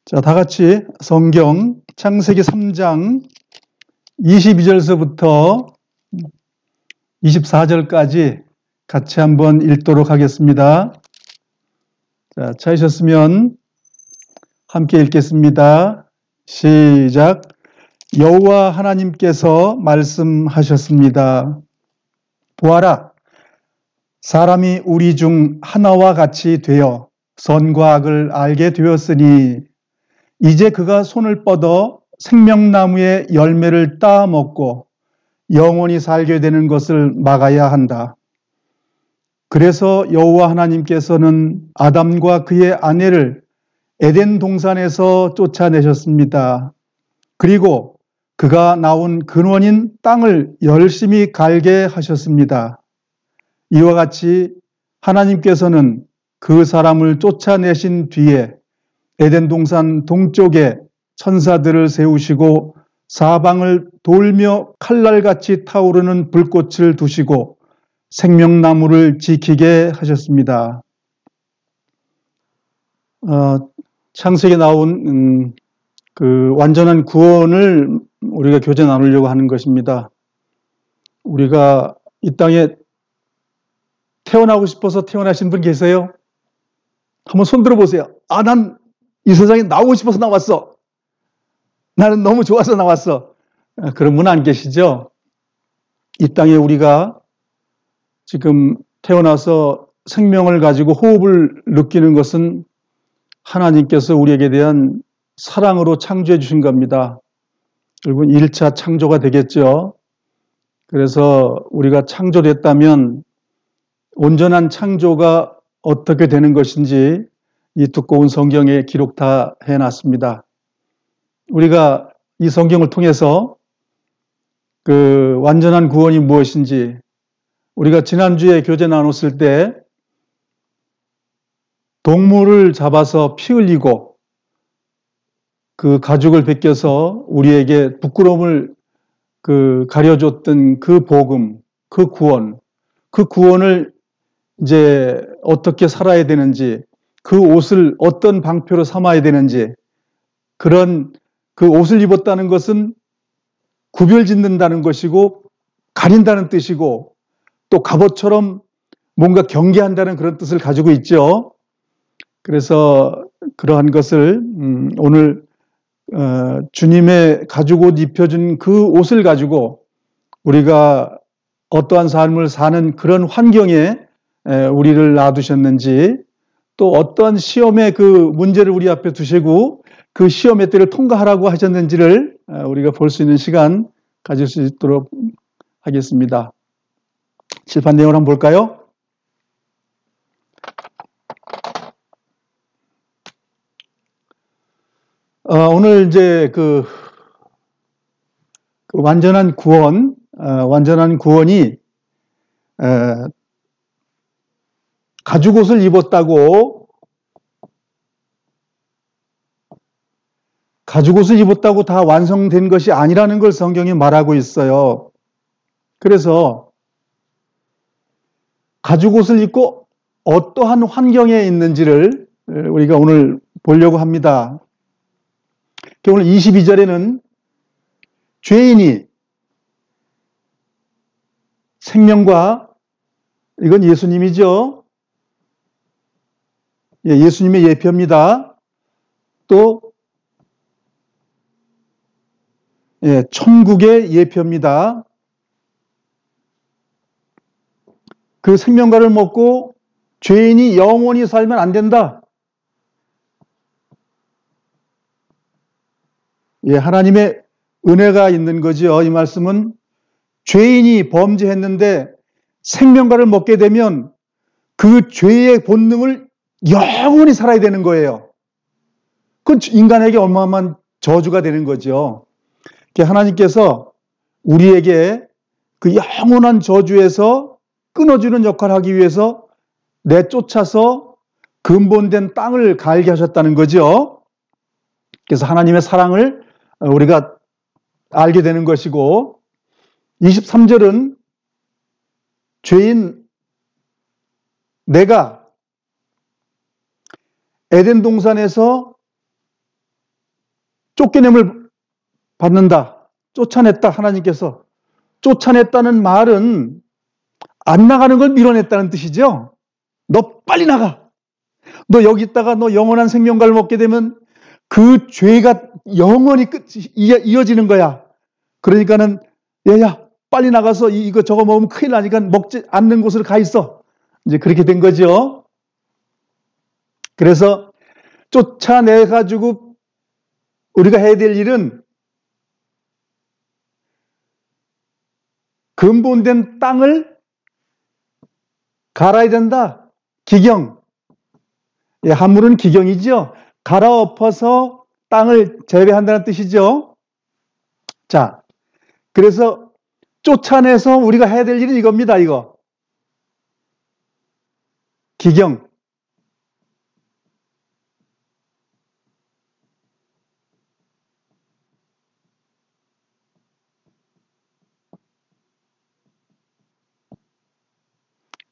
자, 다 같이 성경 창세기 3장 22절서부터 24절까지 같이 한번 읽도록 하겠습니다. 자, 찾으셨으면 함께 읽겠습니다. 시작. 여호와 하나님께서 말씀하셨습니다. 보아라, 사람이 우리 중 하나와 같이 되어 선과 악을 알게 되었으니 이제 그가 손을 뻗어 생명나무의 열매를 따먹고 영원히 살게 되는 것을 막아야 한다. 그래서 여호와 하나님께서는 아담과 그의 아내를 에덴 동산에서 쫓아내셨습니다. 그리고 그가 나온 근원인 땅을 열심히 갈게 하셨습니다. 이와 같이 하나님께서는 그 사람을 쫓아내신 뒤에 에덴 동산 동쪽에 천사들을 세우시고 사방을 돌며 칼날같이 타오르는 불꽃을 두시고 생명나무를 지키게 하셨습니다. 창세기에 나온 그 완전한 구원을 우리가 교제 나누려고 하는 것입니다. 우리가 이 땅에 태어나고 싶어서 태어나신 분 계세요? 한번 손 들어보세요. 아, 난 이 세상에 나오고 싶어서 나왔어. 나는 너무 좋아서 나왔어. 그런 분 안 계시죠? 이 땅에 우리가 지금 태어나서 생명을 가지고 호흡을 느끼는 것은 하나님께서 우리에게 대한 사랑으로 창조해 주신 겁니다. 여러분 1차 창조가 되겠죠. 그래서 우리가 창조됐다면 온전한 창조가 어떻게 되는 것인지 이 두꺼운 성경에 기록 다 해놨습니다. 우리가 이 성경을 통해서 그 완전한 구원이 무엇인지 우리가 지난주에 교제 나눴을 때 동물을 잡아서 피 흘리고 그 가죽을 벗겨서 우리에게 부끄러움을 가려줬던 그 복음, 그 구원을 이제 어떻게 살아야 되는지, 그 옷을 어떤 방표로 삼아야 되는지, 그런 그 옷을 입었다는 것은 구별 짓는다는 것이고 가린다는 뜻이고 또 갑옷처럼 뭔가 경계한다는 그런 뜻을 가지고 있죠. 그래서 그러한 것을 오늘 주님의 가죽 옷 입혀준 그 옷을 가지고 우리가 어떠한 삶을 사는 그런 환경에 우리를 놔두셨는지 또 어떠한 시험의 그 문제를 우리 앞에 두시고 그 시험의 때를 통과하라고 하셨는지를 우리가 볼 수 있는 시간 가질 수 있도록 하겠습니다. 칠판 내용을 한번 볼까요? 오늘 이제 그 완전한 구원이 가죽옷을 입었다고 다 완성된 것이 아니라는 걸 성경이 말하고 있어요. 그래서 가죽옷을 입고 어떠한 환경에 있는지를 우리가 오늘 보려고 합니다. 오늘 22절에는 죄인이 생명과 이건 예수님이죠. 예수님의 예표입니다. 또 천국의 예표입니다. 그 생명과를 먹고 죄인이 영원히 살면 안 된다. 하나님의 은혜가 있는 거죠. 이 말씀은 죄인이 범죄했는데 생명과를 먹게 되면 그 죄의 본능을 영원히 살아야 되는 거예요. 그건 인간에게 어마어마한 저주가 되는 거죠. 하나님께서 우리에게 그 영원한 저주에서 끊어주는 역할을 하기 위해서 내쫓아서 근본된 땅을 갈게 하셨다는 거죠. 그래서 하나님의 사랑을 우리가 알게 되는 것이고 23절은 죄인 내가 에덴 동산에서 쫓겨냄을 받는다. 쫓아냈다. 하나님께서. 쫓아냈다는 말은 안 나가는 걸 밀어냈다는 뜻이죠. 너 빨리 나가. 너 여기 있다가 너 영원한 생명과를 먹게 되면 그 죄가 영원히 이어지는 거야. 그러니까는 얘야 빨리 나가서 이거 저거 먹으면 큰일 나니까 먹지 않는 곳으로 가 있어. 이제 그렇게 된 거죠. 그래서 쫓아내 가지고 우리가 해야 될 일은 근본된 땅을 갈아야 된다. 기경. 예, 한문은 기경이죠. 갈아엎어서 땅을 재배한다는 뜻이죠. 자, 그래서 쫓아내서 우리가 해야 될 일은 이겁니다. 이거. 기경.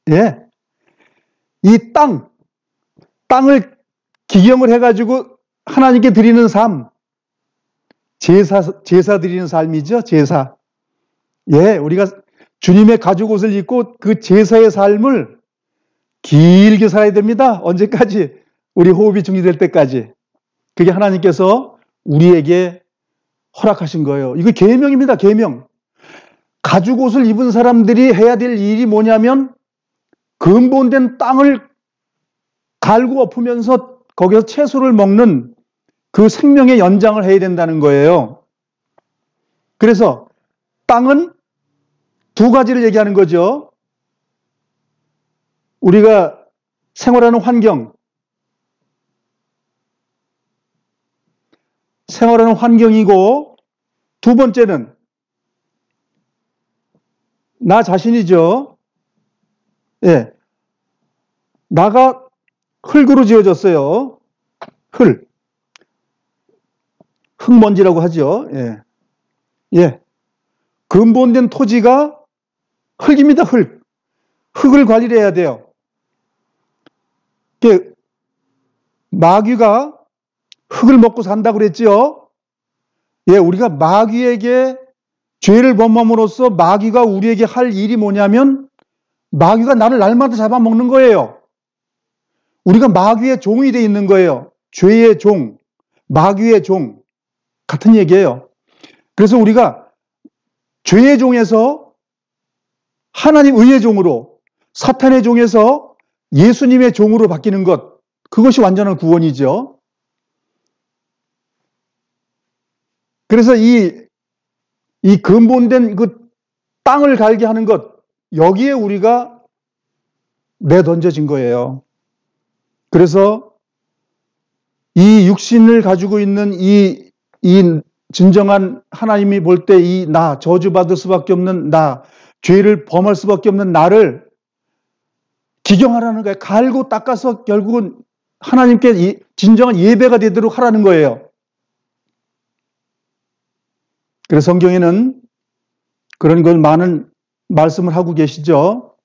예. 이 땅을 기경을 해가지고 하나님께 드리는 삶. 제사 드리는 삶이죠. 제사. 예, 우리가 주님의 가죽 옷을 입고 그 제사의 삶을 길게 살아야 됩니다. 언제까지? 우리 호흡이 중지될 때까지. 그게 하나님께서 우리에게 허락하신 거예요. 이거 계명입니다. 계명. 가죽 옷을 입은 사람들이 해야 될 일이 뭐냐면 근본된 땅을 갈고 엎으면서 거기서 채소를 먹는 그 생명의 연장을 해야 된다는 거예요. 그래서 땅은 두 가지를 얘기하는 거죠. 우리가 생활하는 환경이고 두 번째는 나 자신이죠. 예. 나가 흙으로 지어졌어요. 흙먼지라고 하죠. 예. 예. 근본된 토지가 흙입니다. 흙을 관리를 해야 돼요. 마귀가 흙을 먹고 산다고 그랬지요. 예, 우리가 마귀에게 죄를 범함으로써 마귀가 우리에게 할 일이 뭐냐면 마귀가 나를 날마다 잡아먹는 거예요. 우리가 마귀의 종이 돼 있는 거예요. 죄의 종, 마귀의 종 같은 얘기예요. 그래서 우리가 죄의 종에서 하나님 의의 종으로, 사탄의 종에서 예수님의 종으로 바뀌는 것, 그것이 완전한 구원이죠. 그래서 이 근본된 그 땅을 갈게 하는 것, 여기에 우리가 내던져진 거예요. 그래서 이 육신을 가지고 있는 이 진정한 하나님이 볼 때 이 나, 저주받을 수밖에 없는 나, 죄를 범할 수밖에 없는 나를 기경하라는 거예요. 갈고 닦아서 결국은 하나님께 진정한 예배가 되도록 하라는 거예요. 그래서 성경에는 그런 걸 많은 말씀을 하고 계시죠.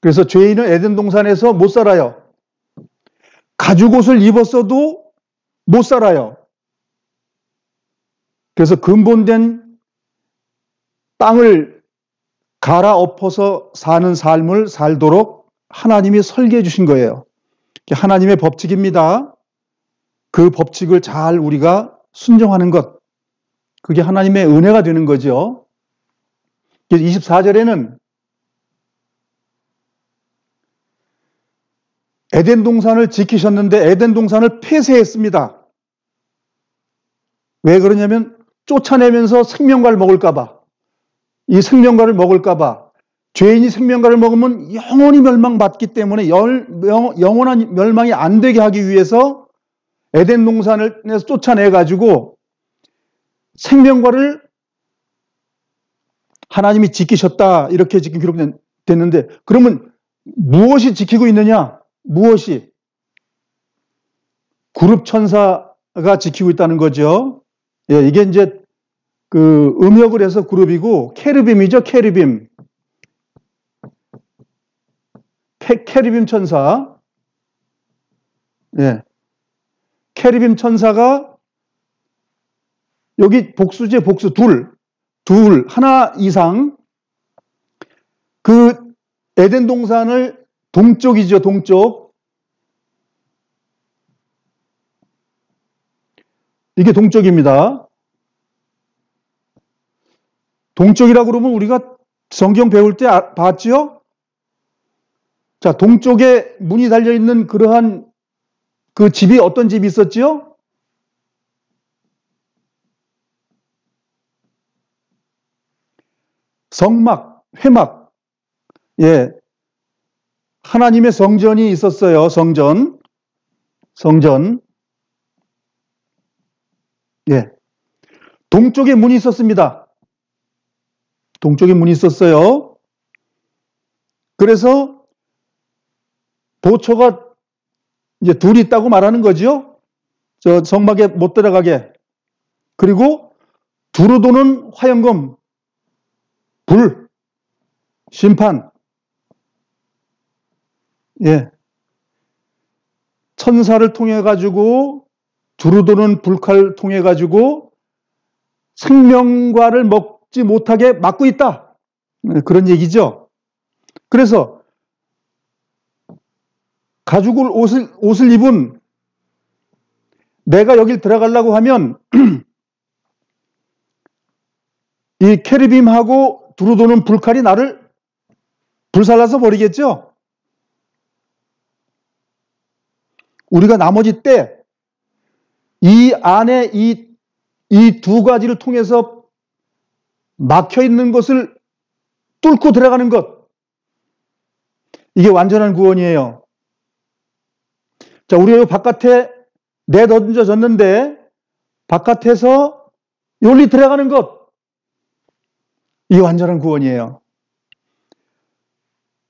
그래서 죄인은 에덴 동산에서 못 살아요. 가죽옷을 입었어도 못 살아요. 그래서 근본된 땅을 갈아엎어서 사는 삶을 살도록 하나님이 설계해 주신 거예요. 하나님의 법칙입니다. 그 법칙을 잘 우리가 순종하는 것, 그게 하나님의 은혜가 되는 거죠. 24절에는 에덴 동산을 지키셨는데 에덴 동산을 폐쇄했습니다. 왜 그러냐면 쫓아내면서 생명과를 먹을까봐, 이 생명과를 먹을까봐, 죄인이 생명과를 먹으면 영원히 멸망받기 때문에 영원한 멸망이 안 되게 하기 위해서 에덴 동산을 쫓아내가지고 생명과를 하나님이 지키셨다, 이렇게 지금 기록됐는데, 그러면 무엇이 지키고 있느냐? 무엇이? 그룹 천사가 지키고 있다는 거죠. 예, 이게 이제 그 음역을 해서 그룹이고, 케르빔이죠, 케르빔. 케르빔 천사. 예. 케르빔 천사가 여기 복수제 복수 하나 이상 그 에덴 동산을 동쪽이죠, 동쪽. 이게 동쪽입니다. 동쪽이라고 그러면 우리가 성경 배울 때 봤지요? 자, 동쪽에 문이 달려있는 그러한 그 집이 어떤 집이 있었지요? 성막, 회막. 예. 하나님의 성전이 있었어요. 성전. 예. 동쪽에 문이 있었습니다. 동쪽에 문이 있었어요. 그래서 보초가 이제 둘이 있다고 말하는 거죠. 저 성막에 못 들어가게. 그리고 두루 도는 화영검, 불, 심판. 예. 천사를 통해 가지고 두루 도는 불칼 통해 가지고 생명과를 먹지 못하게 막고 있다. 그런 얘기죠. 그래서 가죽을 옷을 입은 내가 여길 들어가려고 하면 이 케르빔하고 두루 도는 불칼이 나를 불살라서 버리겠죠. 우리가 나머지 때 이 안에 이 두 가지를 통해서 막혀 있는 것을 뚫고 들어가는 것. 이게 완전한 구원이에요. 자, 우리가 바깥에 내던져졌는데 바깥에서 여기 들어가는 것. 이게 완전한 구원이에요.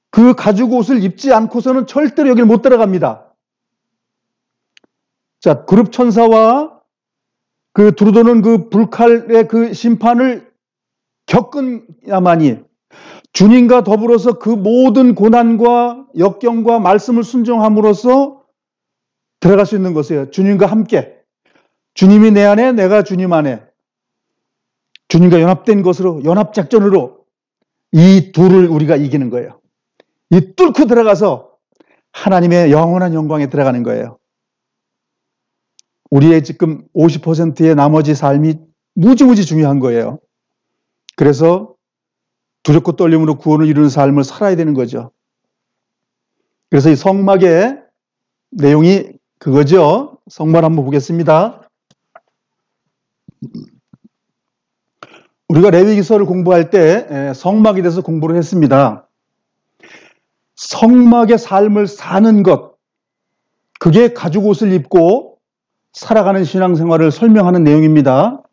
그 가죽 옷을 입지 않고서는 절대로 여기를 못 들어갑니다. 자, 그룹 천사와 그 두루도는 그 불칼의 그 심판을 겪은야만이 주님과 더불어서 그 모든 고난과 역경과 말씀을 순종함으로써 들어갈 수 있는 것이에요. 주님과 함께. 주님이 내 안에, 내가 주님 안에. 주님과 연합된 것으로, 연합작전으로 이 둘을 우리가 이기는 거예요. 이 뚫고 들어가서 하나님의 영원한 영광에 들어가는 거예요. 우리의 지금 50%의 나머지 삶이 무지무지 중요한 거예요. 그래서 두렵고 떨림으로 구원을 이루는 삶을 살아야 되는 거죠. 그래서 이 성막의 내용이 그거죠. 성막 한번 보겠습니다. 우리가 레위기서를 공부할 때 성막에 대해서 공부를 했습니다. 성막의 삶을 사는 것, 그게 가죽 옷을 입고 살아가는 신앙생활을 설명하는 내용입니다.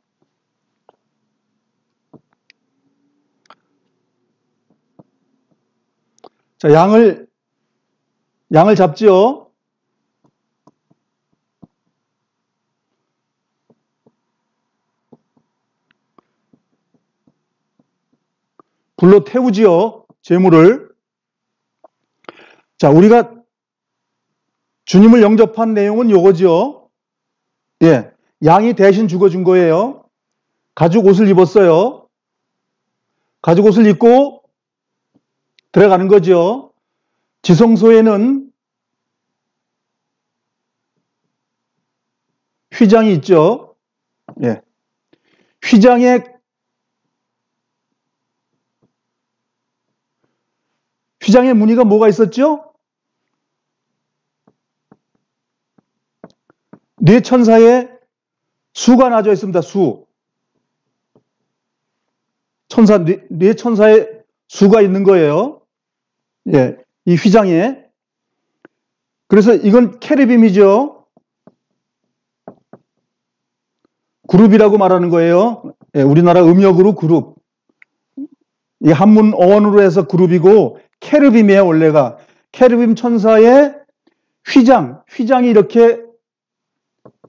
자, 양을 잡지요. 불로 태우지요. 제물을. 자, 우리가 주님을 영접한 내용은 요거지요. 예, 양이 대신 죽어준 거예요. 가죽 옷을 입었어요. 가죽 옷을 입고 들어가는 거죠. 지성소에는 휘장이 있죠. 예. 휘장의 무늬가 뭐가 있었죠? 네 천사의 수가 나져 있습니다. 수. 네 천사의 수가 있는 거예요. 예, 이 휘장에. 그래서 이건 케르빔이죠. 그룹이라고 말하는 거예요. 예, 우리나라 음역으로 그룹. 이 한문 어원으로 해서 그룹이고 케르빔이에요, 원래가. 케르빔 천사의 휘장이 이렇게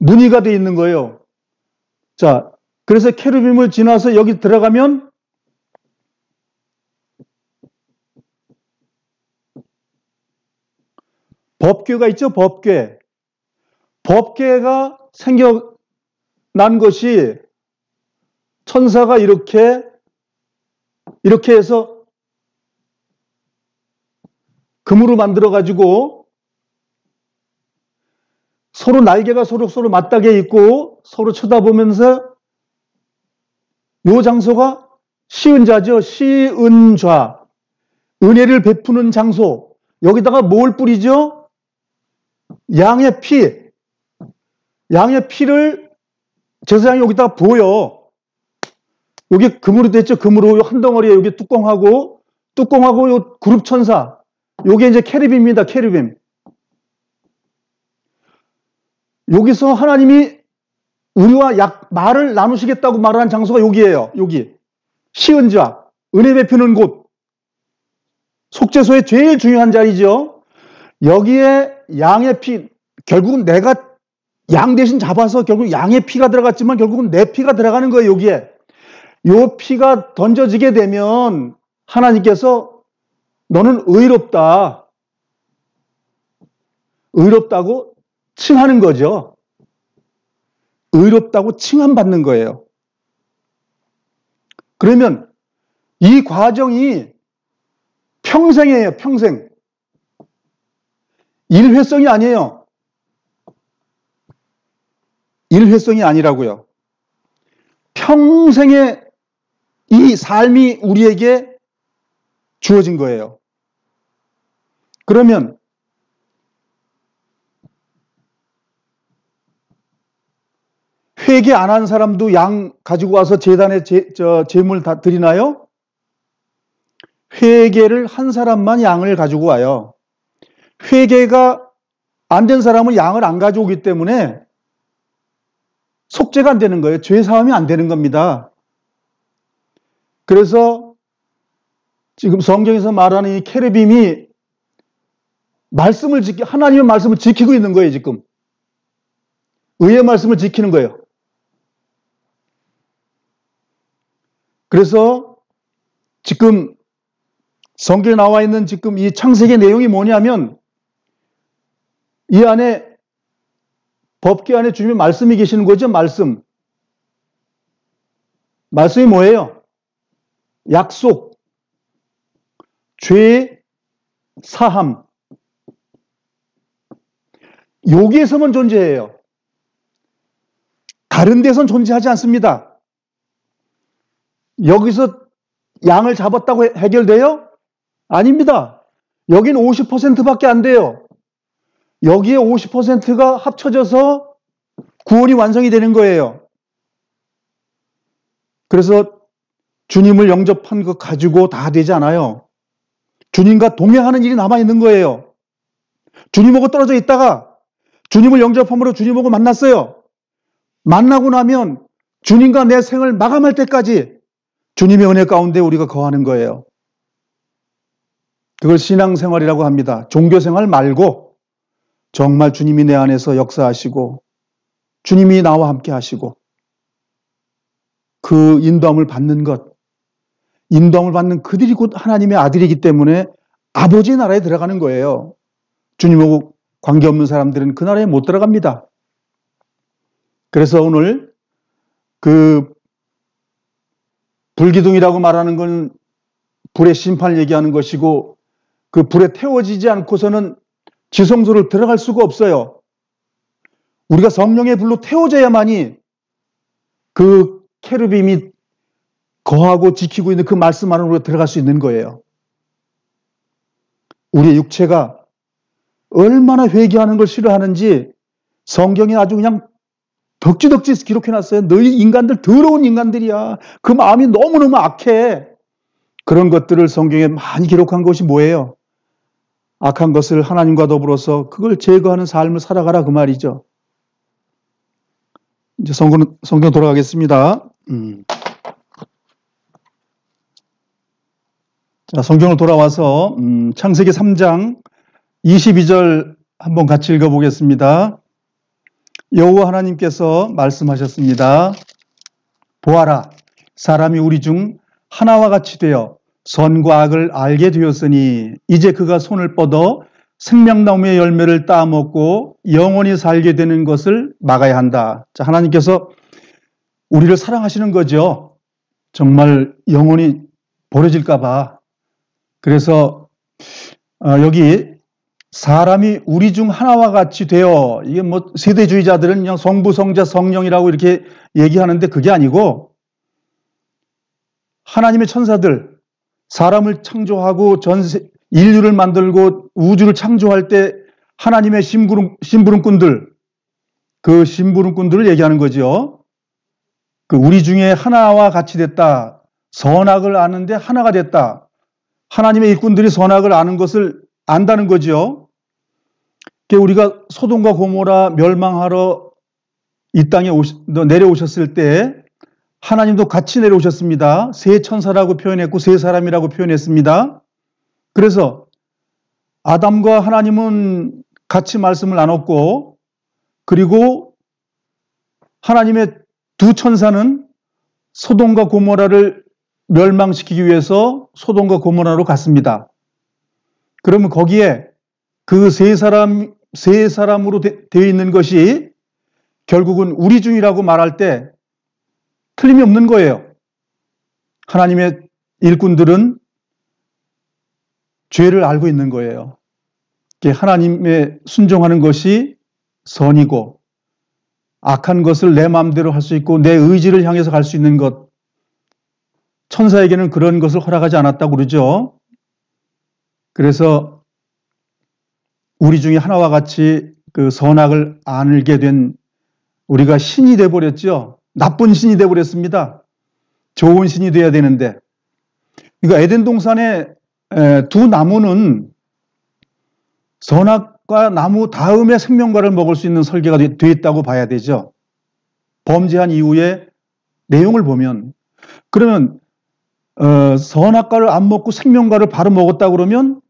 무늬가 되어 있는 거예요. 자, 그래서 케르빔을 지나서 여기 들어가면 법궤가 있죠, 법궤. 법궤가 생겨난 것이 천사가 이렇게 해서 금으로 만들어가지고 서로 날개가 서로 맞닿게 있고 서로 쳐다보면서 요 장소가 시은좌죠. 시은좌. 은혜를 베푸는 장소. 여기다가 뭘 뿌리죠? 양의 피. 양의 피를 제사장이 여기다가 부어요. 여기 금으로 됐죠. 금으로 한 덩어리에 여기 뚜껑하고 요 그룹 천사. 요게 이제 케르빔입니다. 케르빔. 여기서 하나님이 우리와 말을 나누시겠다고 말하는 장소가 여기예요. 여기. 시은좌. 은혜 베푸는 곳. 속죄소의 제일 중요한 자리죠. 여기에 양의 피, 결국은 내가 양 대신 잡아서 결국 양의 피가 들어갔지만 결국은 내 피가 들어가는 거예요. 여기에. 요 피가 던져지게 되면 하나님께서 너는 의롭다. 의롭다고 칭하는 거죠. 의롭다고 칭함받는 거예요. 그러면 이 과정이 평생이에요. 평생. 일회성이 아니에요. 일회성이 아니라고요. 평생의 이 삶이 우리에게 주어진 거예요. 그러면 회개 안 한 사람도 양 가지고 와서 제단에 제물 다 드리나요? 회개를 한 사람만 양을 가지고 와요. 회개가 안 된 사람은 양을 안 가져오기 때문에 속죄가 안 되는 거예요. 죄 사함이 안 되는 겁니다. 그래서 지금 성경에서 말하는 이 케르빔이 하나님의 말씀을 지키고 있는 거예요. 지금 의의 말씀을 지키는 거예요. 그래서 지금 성경에 나와 있는 지금 이 창세기 내용이 뭐냐면 이 안에 법궤 안에 주님의 말씀이 계시는 거죠. 말씀이 뭐예요? 약속, 죄, 사함. 여기에서만 존재해요. 다른 데선 존재하지 않습니다. 여기서 양을 잡았다고 해결돼요? 아닙니다. 여긴 50%밖에 안 돼요. 여기에 50%가 합쳐져서 구원이 완성이 되는 거예요. 그래서 주님을 영접한 것 가지고 다 되지 않아요. 주님과 동행하는 일이 남아있는 거예요. 주님하고 떨어져 있다가 주님을 영접함으로 주님하고 만났어요. 만나고 나면 주님과 내 생을 마감할 때까지 주님의 은혜 가운데 우리가 거하는 거예요. 그걸 신앙생활이라고 합니다. 종교생활 말고 정말 주님이 내 안에서 역사하시고 주님이 나와 함께 하시고 그 인도함을 받는 것, 인도함을 받는 그들이 곧 하나님의 아들이기 때문에 아버지의 나라에 들어가는 거예요. 주님하고 관계없는 사람들은 그 나라에 못 들어갑니다. 그래서 오늘 그 불기둥이라고 말하는 건 불의 심판을 얘기하는 것이고 그 불에 태워지지 않고서는 지성소를 들어갈 수가 없어요. 우리가 성령의 불로 태워져야만이 그 케르빔이 거하고 지키고 있는 그 말씀 안으로 우리가 들어갈 수 있는 거예요. 우리의 육체가 얼마나 회개하는 걸 싫어하는지 성경에 아주 그냥 덕지덕지 기록해놨어요. 너희 인간들 더러운 인간들이야. 그 마음이 너무너무 악해. 그런 것들을 성경에 많이 기록한 것이 뭐예요? 악한 것을 하나님과 더불어서 그걸 제거하는 삶을 살아가라 그 말이죠. 이제 성경 돌아가겠습니다. 자, 성경을 돌아와서 창세기 3장 22절 한번 같이 읽어보겠습니다. 여호와 하나님께서 말씀하셨습니다. 보아라, 사람이 우리 중 하나와 같이 되어 선과 악을 알게 되었으니 이제 그가 손을 뻗어 생명나무의 열매를 따먹고 영원히 살게 되는 것을 막아야 한다. 자, 하나님께서 우리를 사랑하시는 거죠. 정말 영원히 버려질까 봐. 그래서 여기 사람이 우리 중 하나와 같이 되어, 이게 뭐 세대주의자들은 그냥 성부, 성자, 성령이라고 이렇게 얘기하는데 그게 아니고, 하나님의 천사들, 사람을 창조하고 인류를 만들고 우주를 창조할 때 하나님의 심부름꾼들, 그 심부름꾼들을 얘기하는 거죠. 그 우리 중에 하나와 같이 됐다. 선악을 아는데 하나가 됐다. 하나님의 일꾼들이 선악을 아는 것을 안다는 거죠. 우리가 소돔과 고모라 멸망하러 이 땅에 내려오셨을 때 하나님도 같이 내려오셨습니다. 세 천사라고 표현했고 세 사람이라고 표현했습니다. 그래서 아담과 하나님은 같이 말씀을 나눴고, 그리고 하나님의 두 천사는 소돔과 고모라를 멸망시키기 위해서 소돔과 고모라로 갔습니다. 그러면 거기에 그 세 사람으로 되어 있는 것이 결국은 우리 중이라고 말할 때 틀림이 없는 거예요. 하나님의 일꾼들은 죄를 알고 있는 거예요. 하나님의 순종하는 것이 선이고, 악한 것을 내 마음대로 할 수 있고 내 의지를 향해서 갈 수 있는 것, 천사에게는 그런 것을 허락하지 않았다고 그러죠. 그래서 우리 중에 하나와 같이 그 선악을 알게 된 우리가 신이 되어버렸죠. 나쁜 신이 되어버렸습니다. 좋은 신이 되어야 되는데. 그러니까 에덴 동산의 두 나무는 선악과 나무 다음에 생명과를 먹을 수 있는 설계가 되어 있다고 봐야 되죠. 범죄한 이후에 내용을 보면. 그러면 선악과를 안 먹고 생명과를 바로 먹었다 그러면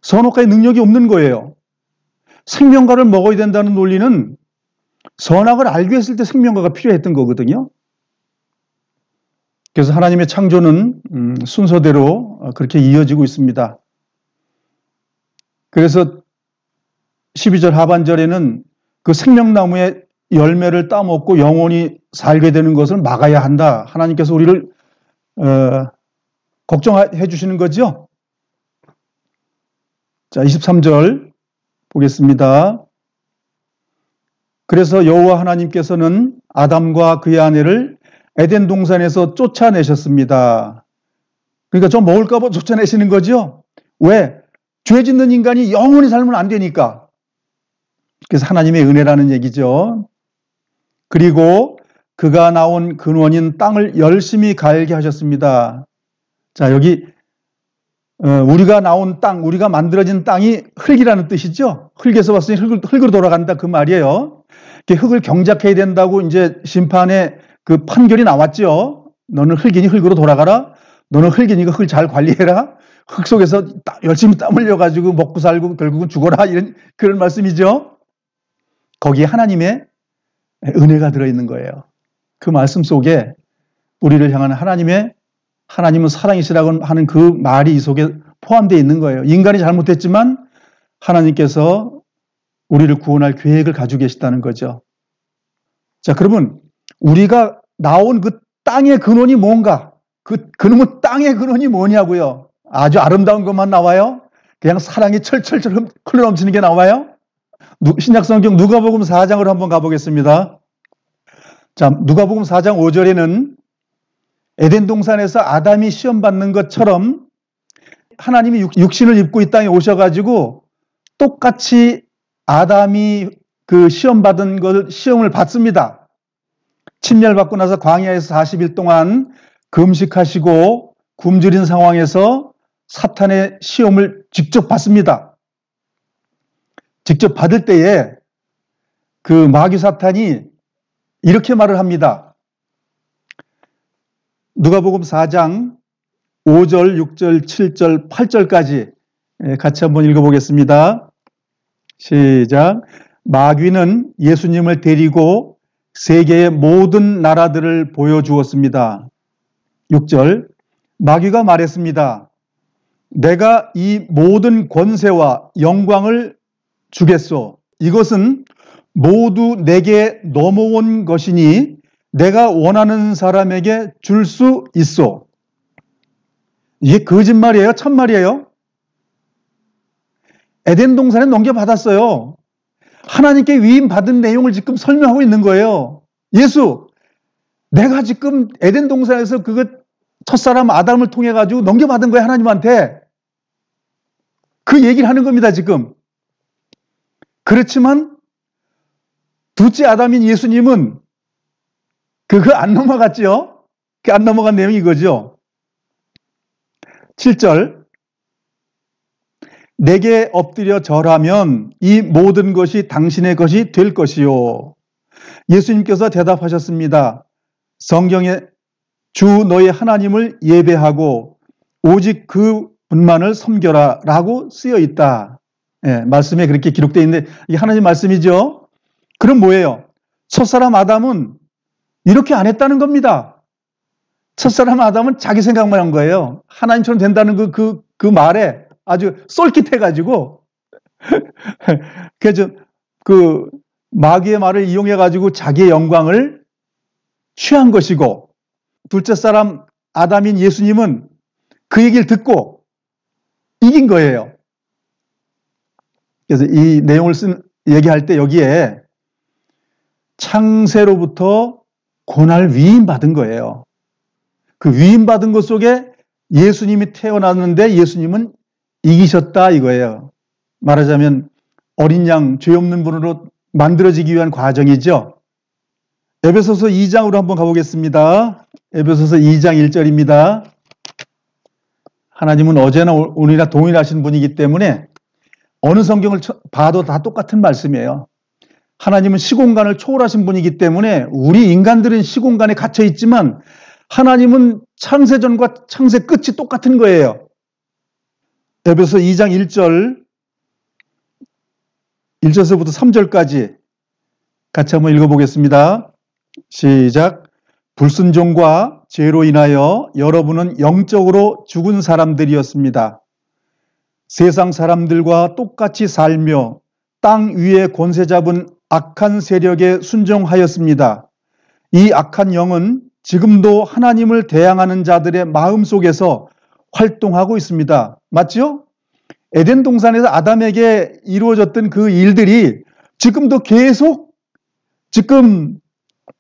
선악과의 능력이 없는 거예요. 생명과를 먹어야 된다는 논리는 선악을 알게 했을 때 생명과가 필요했던 거거든요. 그래서 하나님의 창조는 순서대로 그렇게 이어지고 있습니다. 그래서 12절 하반절에는 그 생명나무의 열매를 따먹고 영원히 살게 되는 것을 막아야 한다. 하나님께서 우리를 걱정해 주시는 거죠. 자, 23절 보겠습니다. 그래서 여호와 하나님께서는 아담과 그의 아내를 에덴 동산에서 쫓아내셨습니다. 그러니까 좀 먹을까 봐 쫓아내시는 거죠. 왜? 죄 짓는 인간이 영원히 살면 안 되니까. 그래서 하나님의 은혜라는 얘기죠. 그리고 그가 나온 근원인 땅을 열심히 갈게 하셨습니다. 자, 여기 우리가 나온 땅, 우리가 만들어진 땅이 흙이라는 뜻이죠. 흙에서 왔으니 흙으로 돌아간다 그 말이에요. 흙을 경작해야 된다고 이제 심판의 그 판결이 나왔죠. 너는 흙이니 흙으로 돌아가라. 너는 흙이니까 흙을 잘 관리해라. 흙 속에서 열심히 땀 흘려가지고 먹고 살고 결국은 죽어라. 이런 그런 말씀이죠. 거기에 하나님의 은혜가 들어있는 거예요. 그 말씀 속에 우리를 향한 하나님은 사랑이시라고 하는 그 말이 이 속에 포함되어 있는 거예요. 인간이 잘못했지만 하나님께서 우리를 구원할 계획을 가지고 계시다는 거죠. 자, 그러면 우리가 나온 그 땅의 근원이 뭔가? 그놈의 땅의 근원이 뭐냐고요? 아주 아름다운 것만 나와요? 그냥 사랑이 철철철 흘러넘치는 게 나와요? 신약성경 누가복음 4장으로 한번 가보겠습니다. 자, 누가복음 4장 5절에는 에덴 동산에서 아담이 시험받는 것처럼 하나님이 육신을 입고 이 땅에 오셔가지고 똑같이 아담이 그 시험을 받습니다. 침멸받고 나서 광야에서 40일 동안 금식하시고 굶주린 상황에서 사탄의 시험을 직접 받습니다. 직접 받을 때에 그 마귀 사탄이 이렇게 말을 합니다. 누가복음 4장 5절, 6절, 7절, 8절까지 같이 한번 읽어보겠습니다. 시작. 마귀는 예수님을 데리고 세계의 모든 나라들을 보여주었습니다. 6절. 마귀가 말했습니다. 내가 이 모든 권세와 영광을 주겠소. 이것은 모두 내게 넘어온 것이니 내가 원하는 사람에게 줄 수 있어. 이게 거짓말이에요? 참말이에요? 에덴 동산에 넘겨받았어요. 하나님께 위임받은 내용을 지금 설명하고 있는 거예요. 예수, 내가 지금 에덴 동산에서 첫사람 아담을 통해 가지고 넘겨받은 거예요, 하나님한테. 그 얘기를 하는 겁니다, 지금. 그렇지만 둘째 아담인 예수님은 그거 안 넘어갔죠? 그 안 넘어간 내용이 이거죠. 7절. 내게 엎드려 절하면 이 모든 것이 당신의 것이 될 것이요. 예수님께서 대답하셨습니다. 성경에 주 너의 하나님을 예배하고 오직 그분만을 섬겨라 라고 쓰여 있다. 예, 말씀에 그렇게 기록되어 있는데 이게 하나님 말씀이죠. 그럼 뭐예요? 첫사람 아담은 이렇게 안 했다는 겁니다. 첫사람 아담은 자기 생각만 한 거예요. 하나님처럼 된다는 그 말에 아주 쏠깃해가지고 그래서 그 마귀의 말을 이용해가지고 자기의 영광을 취한 것이고, 둘째 사람 아담인 예수님은 그 얘기를 듣고 이긴 거예요. 그래서 이 내용을 얘기할 때 여기에 창세로부터 고날 위임받은 거예요. 그 위임받은 것 속에 예수님이 태어났는데 예수님은 이기셨다 이거예요. 말하자면 어린 양, 죄 없는 분으로 만들어지기 위한 과정이죠. 에베소서 2장으로 한번 가보겠습니다. 에베소서 2장 1절입니다. 하나님은 어제나 오늘이나 동일하신 분이기 때문에 어느 성경을 봐도 다 똑같은 말씀이에요. 하나님은 시공간을 초월하신 분이기 때문에 우리 인간들은 시공간에 갇혀 있지만 하나님은 창세전과 창세 끝이 똑같은 거예요. 에베소 2장 1절에서부터 3절까지 같이 한번 읽어보겠습니다. 시작. 불순종과 죄로 인하여 여러분은 영적으로 죽은 사람들이었습니다. 세상 사람들과 똑같이 살며 땅 위에 권세 잡은 악한 세력에 순종하였습니다. 이 악한 영은 지금도 하나님을 대항하는 자들의 마음속에서 활동하고 있습니다. 맞죠? 에덴 동산에서 아담에게 이루어졌던 그 일들이 지금도 계속 지금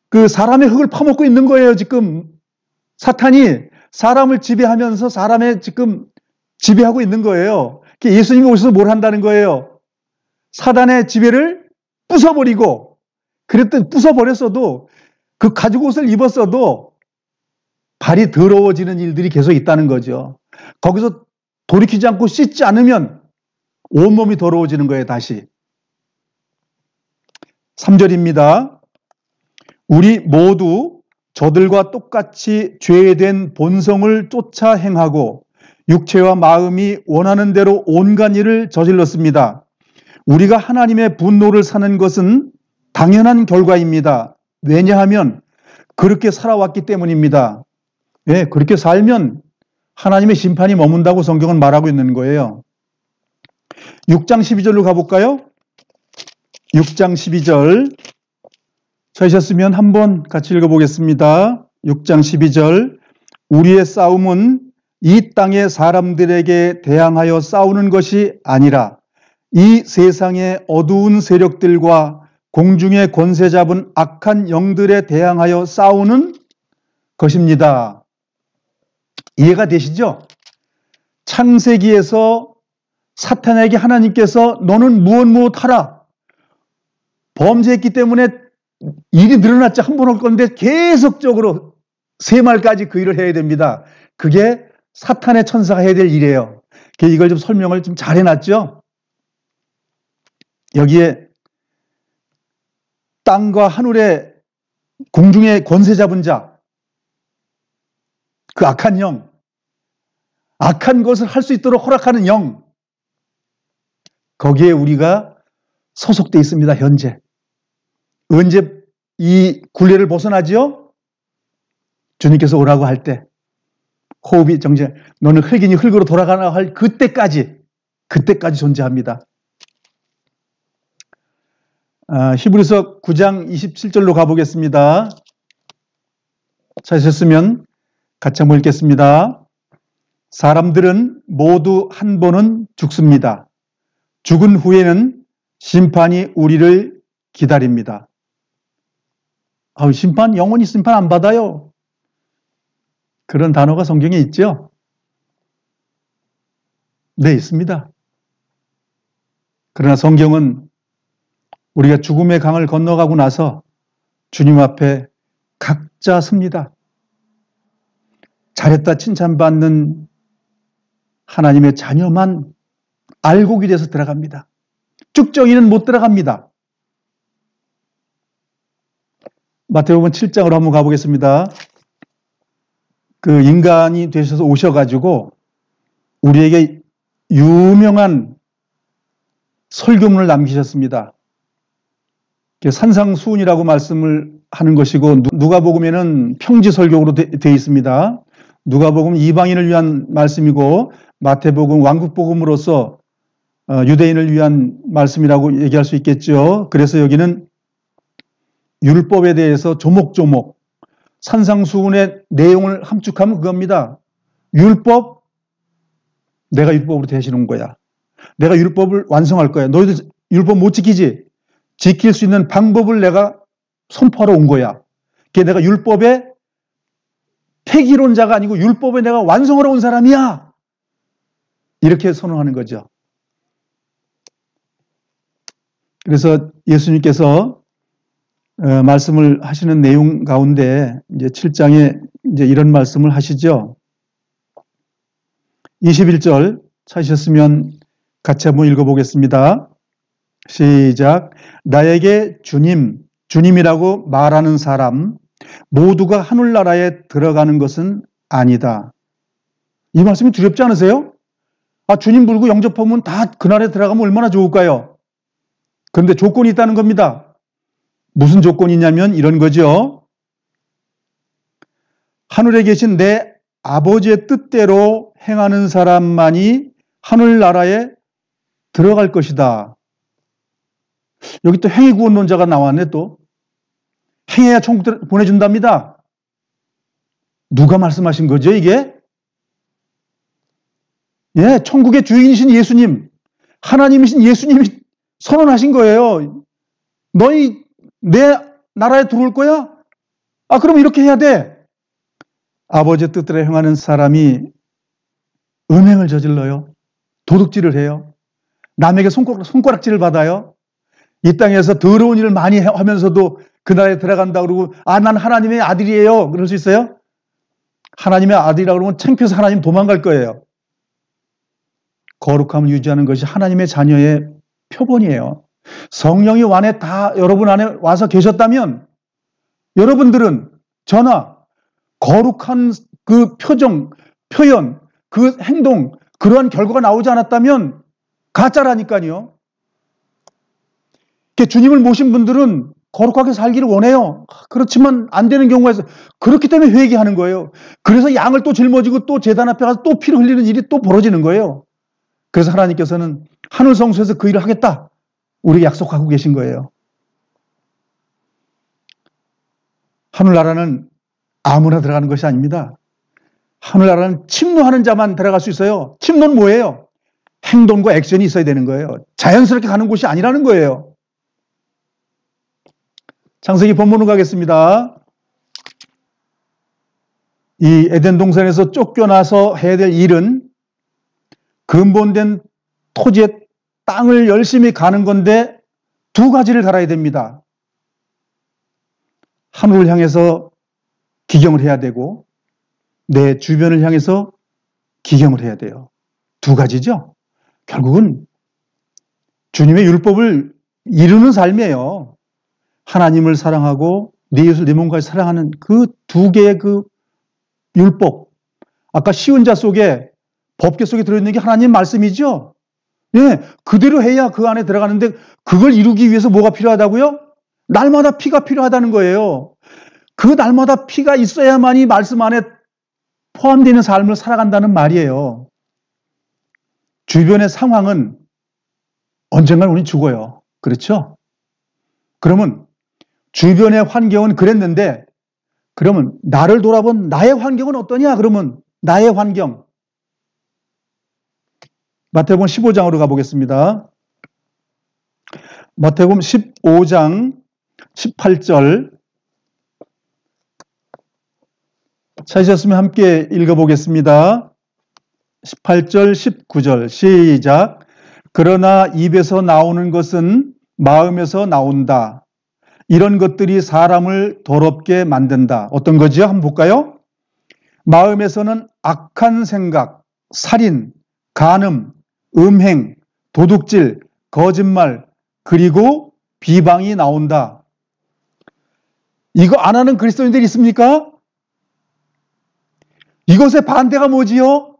그 사람의 흙을 파먹고 있는 거예요. 지금 사탄이 사람을 지배하면서 사람의 지금 지배하고 있는 거예요. 예수님이 오셔서 뭘 한다는 거예요? 사단의 지배를 부숴버리고, 그랬더니 부숴버렸어도 그 가죽 옷을 입었어도 발이 더러워지는 일들이 계속 있다는 거죠. 거기서 돌이키지 않고 씻지 않으면 온몸이 더러워지는 거예요, 다시. 3절입니다. 우리 모두 저들과 똑같이 죄된 본성을 쫓아 행하고 육체와 마음이 원하는 대로 온갖 일을 저질렀습니다. 우리가 하나님의 분노를 사는 것은 당연한 결과입니다. 왜냐하면 그렇게 살아왔기 때문입니다. 예, 그렇게 살면 하나님의 심판이 머문다고 성경은 말하고 있는 거예요. 6장 12절로 가볼까요? 6장 12절 찾으셨으면 한번 같이 읽어보겠습니다. 6장 12절. 우리의 싸움은 이 땅의 사람들에게 대항하여 싸우는 것이 아니라 이 세상의 어두운 세력들과 공중의 권세 잡은 악한 영들에 대항하여 싸우는 것입니다. 이해가 되시죠? 창세기에서 사탄에게 하나님께서 너는 무엇 하라. 범죄했기 때문에 일이 늘어났지 한 번 올 건데 계속적으로 세 말까지 그 일을 해야 됩니다. 그게 사탄의 천사가 해야 될 일이에요. 이걸 좀 설명을 좀 잘 해놨죠? 여기에 땅과 하늘의 공중의 권세 잡은 자, 그 악한 영, 악한 것을 할 수 있도록 허락하는 영, 거기에 우리가 소속되어 있습니다. 현재. 언제 이 굴레를 벗어나지요? 주님께서 오라고 할 때, 호흡이 정제, 너는 흙이니 흙으로 돌아가나 할 그때까지 존재합니다. 히브리서 9장 27절로 가보겠습니다. 찾으셨으면 같이 한번 읽겠습니다. 사람들은 모두 한 번은 죽습니다. 죽은 후에는 심판이 우리를 기다립니다. 심판, 영원히 심판 안 받아요. 그런 단어가 성경에 있죠? 네, 있습니다. 그러나 성경은 우리가 죽음의 강을 건너가고 나서 주님 앞에 각자 섭니다. 잘했다 칭찬받는 하나님의 자녀만 알곡이 돼서 들어갑니다. 쭉정이는 못 들어갑니다. 마태복음 7장으로 한번 가보겠습니다. 그 인간이 되셔서 오셔가지고 우리에게 유명한 설교문을 남기셨습니다. 산상수훈이라고 말씀을 하는 것이고 누가복음에는 평지설교로 되어 있습니다. 누가복음 이방인을 위한 말씀이고 마태복음 왕국복음으로서 유대인을 위한 말씀이라고 얘기할 수 있겠죠. 그래서 여기는 율법에 대해서 조목조목 산상수훈의 내용을 함축하면 그겁니다. 율법, 내가 율법으로 대신한 거야. 내가 율법을 완성할 거야. 너희들 율법 못 지키지? 지킬 수 있는 방법을 내가 선포하러 온 거야. 그게 내가 율법의 폐기론자가 아니고 율법에 내가 완성하러 온 사람이야. 이렇게 선언하는 거죠. 그래서 예수님께서 말씀을 하시는 내용 가운데 이제 7장에 이제 이런 말씀을 하시죠. 21절 찾으셨으면 같이 한번 읽어보겠습니다. 시작. 나에게 주님, 주님이라고 말하는 사람 모두가 하늘나라에 들어가는 것은 아니다. 이 말씀이 두렵지 않으세요? 주님 부르고 영접하면 다 그날에 들어가면 얼마나 좋을까요? 그런데 조건이 있다는 겁니다. 무슨 조건이 있냐면 이런 거죠. 하늘에 계신 내 아버지의 뜻대로 행하는 사람만이 하늘나라에 들어갈 것이다. 여기 또 행위구원론자가 나왔네 또. 행해야 천국 보내준답니다. 누가 말씀하신 거죠 이게? 예, 천국의 주인이신 예수님, 하나님이신 예수님이 선언하신 거예요. 너희 내 나라에 들어올 거야? 그럼 이렇게 해야 돼. 아버지의 뜻대로 행하는 사람이 음행을 저질러요. 도둑질을 해요. 남에게 손가락질을 받아요. 이 땅에서 더러운 일을 많이 하면서도 그 나라에 들어간다 그러고 난 하나님의 아들이에요. 그럴 수 있어요? 하나님의 아들이라고 그러면 창피해서 하나님 도망갈 거예요. 거룩함을 유지하는 것이 하나님의 자녀의 표본이에요. 성령이 여러분 안에 와서 계셨다면 여러분들은 저나 거룩한 그 표정, 표현, 그 행동, 그러한 결과가 나오지 않았다면 가짜라니까요. 주님을 모신 분들은 거룩하게 살기를 원해요. 그렇지만 안 되는 경우가 있어요. 그렇기 때문에 회개하는 거예요. 그래서 양을 또 짊어지고 또 제단 앞에 가서 또 피를 흘리는 일이 또 벌어지는 거예요. 그래서 하나님께서는 하늘 성소에서 그 일을 하겠다. 우리에게 약속하고 계신 거예요. 하늘나라는 아무나 들어가는 것이 아닙니다. 하늘나라는 침노하는 자만 들어갈 수 있어요. 침노는 뭐예요? 행동과 액션이 있어야 되는 거예요. 자연스럽게 가는 곳이 아니라는 거예요. 창세기 본문으로 가겠습니다. 이 에덴 동산에서 쫓겨나서 해야 될 일은 근본된 토지의 땅을 열심히 가는 건데 두 가지를 갈아야 됩니다. 하늘을 향해서 기경을 해야 되고 내 주변을 향해서 기경을 해야 돼요. 두 가지죠. 결국은 주님의 율법을 이루는 삶이에요. 하나님을 사랑하고 내 이웃을 내 몸까지 사랑하는 그 두 개의 그 율법. 아까 시은자 속에 법궤 속에 들어있는 게 하나님 말씀이죠. 예, 그대로 해야 그 안에 들어가는데 그걸 이루기 위해서 뭐가 필요하다고요? 날마다 피가 필요하다는 거예요. 그 날마다 피가 있어야만이 말씀 안에 포함되어 있는 삶을 살아간다는 말이에요. 주변의 상황은 언젠가 우리 죽어요. 그렇죠? 그러면 주변의 환경은 그랬는데 그러면 나를 돌아본 나의 환경은 어떠냐? 그러면 나의 환경. 마태복음 15장으로 가보겠습니다. 마태복음 15장 18절 찾으셨으면 함께 읽어보겠습니다. 18절 19절 시작. 그러나 입에서 나오는 것은 마음에서 나온다. 이런 것들이 사람을 더럽게 만든다. 어떤 거지요? 한번 볼까요? 마음에서는 악한 생각, 살인, 간음, 음행, 도둑질, 거짓말, 그리고 비방이 나온다. 이거 안 하는 그리스도인들이 있습니까? 이것의 반대가 뭐지요?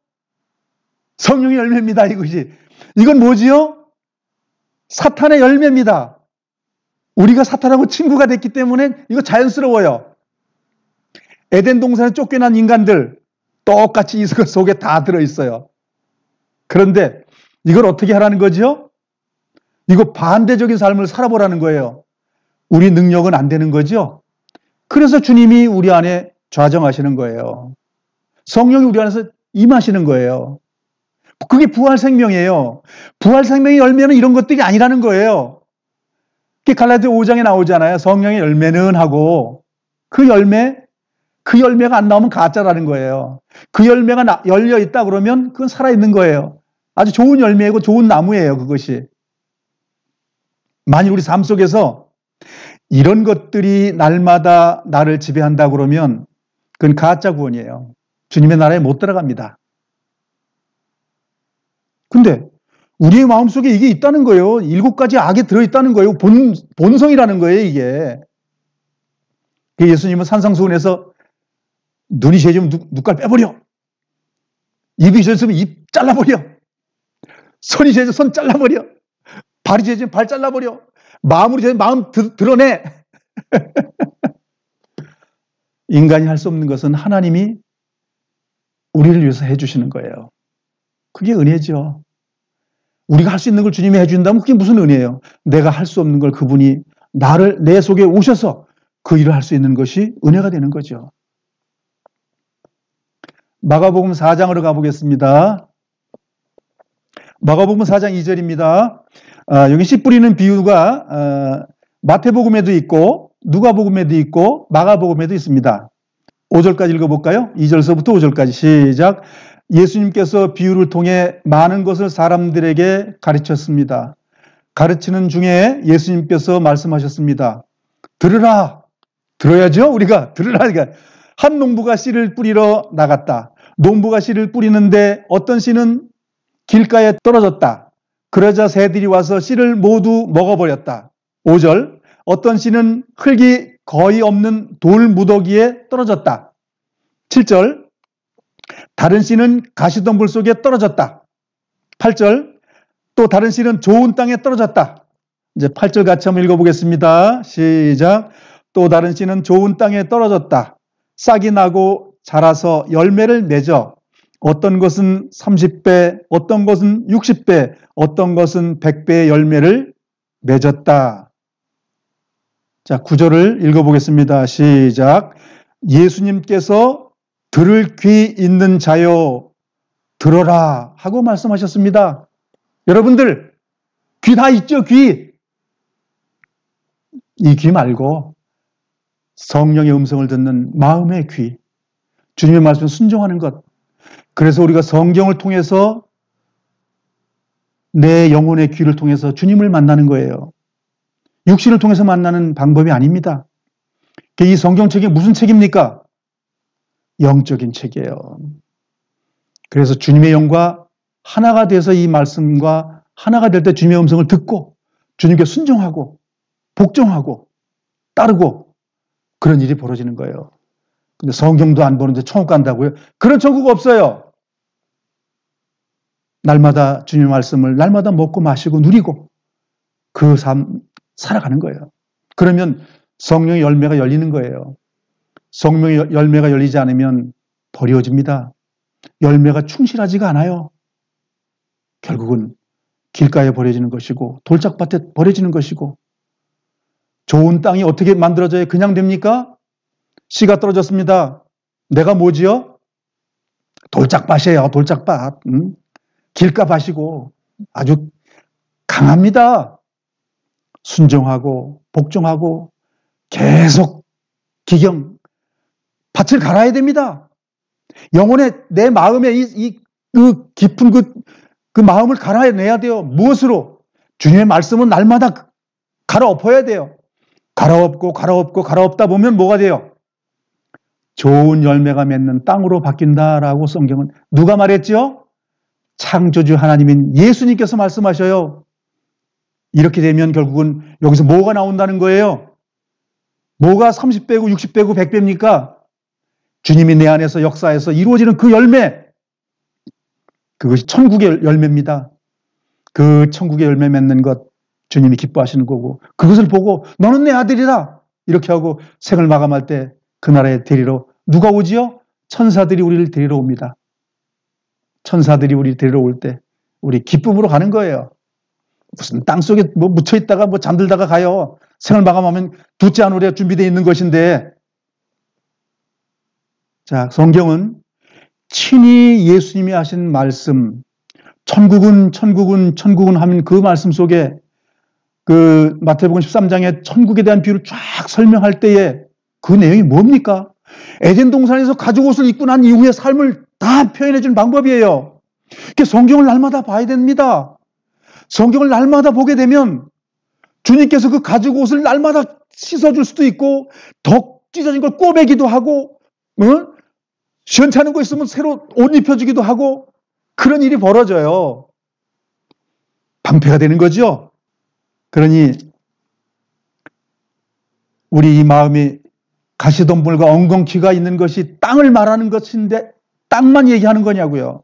성령의 열매입니다. 이것이. 이건 뭐지요? 사탄의 열매입니다. 우리가 사탄하고 친구가 됐기 때문에 이거 자연스러워요. 에덴 동산에 쫓겨난 인간들 똑같이 이 속에 다 들어있어요. 그런데 이걸 어떻게 하라는 거죠? 이거 반대적인 삶을 살아보라는 거예요. 우리 능력은 안 되는 거죠? 그래서 주님이 우리 안에 좌정하시는 거예요. 성령이 우리 안에서 임하시는 거예요. 그게 부활 생명이에요. 부활 생명의 열매는 이런 것들이 아니라는 거예요. 갈라디아 5장에 나오잖아요. 성령의 열매는 하고 그 열매가 안 나오면 가짜라는 거예요. 그 열매가 열려 있다 그러면 그건 살아있는 거예요. 아주 좋은 열매이고 좋은 나무예요. 그것이. 만일 우리 삶 속에서 이런 것들이 날마다 나를 지배한다 그러면 그건 가짜 구원이에요. 주님의 나라에 못 들어갑니다. 근데 우리의 마음속에 이게 있다는 거예요. 7가지 악이 들어있다는 거예요. 본성이라는 거예요, 이게. 예수님은 산상수훈에서 눈이 죄지면 눈깔 빼버려. 입이 죄지면 입 잘라버려. 손이 죄지면 손 잘라버려. 발이 죄지면 발 잘라버려. 마음으로 죄지면 마음 드러내. 인간이 할 수 없는 것은 하나님이 우리를 위해서 해주시는 거예요. 그게 은혜죠. 우리가 할 수 있는 걸 주님이 해준다면 그게 무슨 은혜예요? 내가 할 수 없는 걸 그분이 내 속에 오셔서 그 일을 할 수 있는 것이 은혜가 되는 거죠. 마가복음 4장으로 가보겠습니다. 마가복음 4장 2절입니다. 여기 씨 뿌리는 비유가 마태복음에도 있고 누가복음에도 있고 마가복음에도 있습니다. 5절까지 읽어볼까요? 2절서부터 5절까지 시작. 예수님께서 비유를 통해 많은 것을 사람들에게 가르쳤습니다. 가르치는 중에 예수님께서 말씀하셨습니다. 들으라. 들어야죠. 우리가 들으라. 그러니까 한 농부가 씨를 뿌리러 나갔다. 농부가 씨를 뿌리는데 어떤 씨는 길가에 떨어졌다. 그러자 새들이 와서 씨를 모두 먹어버렸다. 5절. 어떤 씨는 흙이 거의 없는 돌 무더기에 떨어졌다. 7절. 다른 씨는 가시덤불 속에 떨어졌다. 8절. 또 다른 씨는 좋은 땅에 떨어졌다. 이제 8절 같이 한번 읽어보겠습니다. 시작. 또 다른 씨는 좋은 땅에 떨어졌다. 싹이 나고 자라서 열매를 맺어 어떤 것은 30배, 어떤 것은 60배, 어떤 것은 100배의 열매를 맺었다. 자, 9절을 읽어보겠습니다. 시작. 예수님께서 들을 귀 있는 자여 들어라 하고 말씀하셨습니다. 여러분들 귀 다 있죠? 귀. 이 귀 말고 성령의 음성을 듣는 마음의 귀. 주님의 말씀에 순종하는 것. 그래서 우리가 성경을 통해서 내 영혼의 귀를 통해서 주님을 만나는 거예요. 육신을 통해서 만나는 방법이 아닙니다. 이 성경책이 무슨 책입니까? 영적인 책이에요. 그래서 주님의 영과 하나가 돼서 이 말씀과 하나가 될 때 주님의 음성을 듣고 주님께 순종하고 복종하고 따르고 그런 일이 벌어지는 거예요. 근데 성경도 안 보는데 천국 간다고요? 그런 천국 없어요. 날마다 주님의 말씀을 날마다 먹고 마시고 누리고 그 삶 살아가는 거예요. 그러면 성령의 열매가 열리는 거예요. 성령의 열매가 열리지 않으면 버려집니다. 열매가 충실하지가 않아요. 결국은 길가에 버려지는 것이고 돌짝밭에 버려지는 것이고 좋은 땅이 어떻게 만들어져야 그냥 됩니까? 씨가 떨어졌습니다. 내가 뭐지요? 돌짝밭이에요. 돌짝밭. 길가밭이고 아주 강합니다. 순종하고 복종하고 계속 기경 밭을 갈아야 됩니다. 영혼의 내 마음에 그 깊은 그 마음을 갈아내야 돼요. 무엇으로? 주님의 말씀은 날마다 갈아엎어야 돼요. 갈아엎다 보면 뭐가 돼요? 좋은 열매가 맺는 땅으로 바뀐다라고 성경은 누가 말했죠? 창조주 하나님인 예수님께서 말씀하셔요. 이렇게 되면 결국은 여기서 뭐가 나온다는 거예요? 뭐가 30배고 60배고 100배입니까? 주님이 내 안에서 역사해서 이루어지는 그 열매, 그것이 천국의 열매입니다. 그 천국의 열매 맺는 것 주님이 기뻐하시는 거고, 그것을 보고 너는 내 아들이다 이렇게 하고 생을 마감할 때 그 나라에 데리러 누가 오지요? 천사들이 우리를 데리러 옵니다. 천사들이 우리를 데리러 올 때 우리 기쁨으로 가는 거예요. 무슨 땅속에 뭐 묻혀 있다가 뭐 잠들다가 가요. 생을 마감하면 둘째 하늘에 준비되어 있는 것인데, 자, 성경은 친히 예수님이 하신 말씀, 천국은 하면 그 말씀 속에 그 마태복음 13장에 천국에 대한 비유를 쫙 설명할 때에 그 내용이 뭡니까? 에덴 동산에서 가죽 옷을 입고 난 이후의 삶을 다 표현해 준 방법이에요. 그러니까 성경을 날마다 봐야 됩니다. 성경을 날마다 보게 되면 주님께서 그 가죽 옷을 날마다 씻어줄 수도 있고 더 찢어진 걸 꼬매기도 하고 시원찮은 거 있으면 새로 옷 입혀주기도 하고 그런 일이 벌어져요. 방패가 되는 거죠. 그러니 우리 이 마음이 가시덤불과 엉겅퀴가 있는 것이 땅을 말하는 것인데 땅만 얘기하는 거냐고요.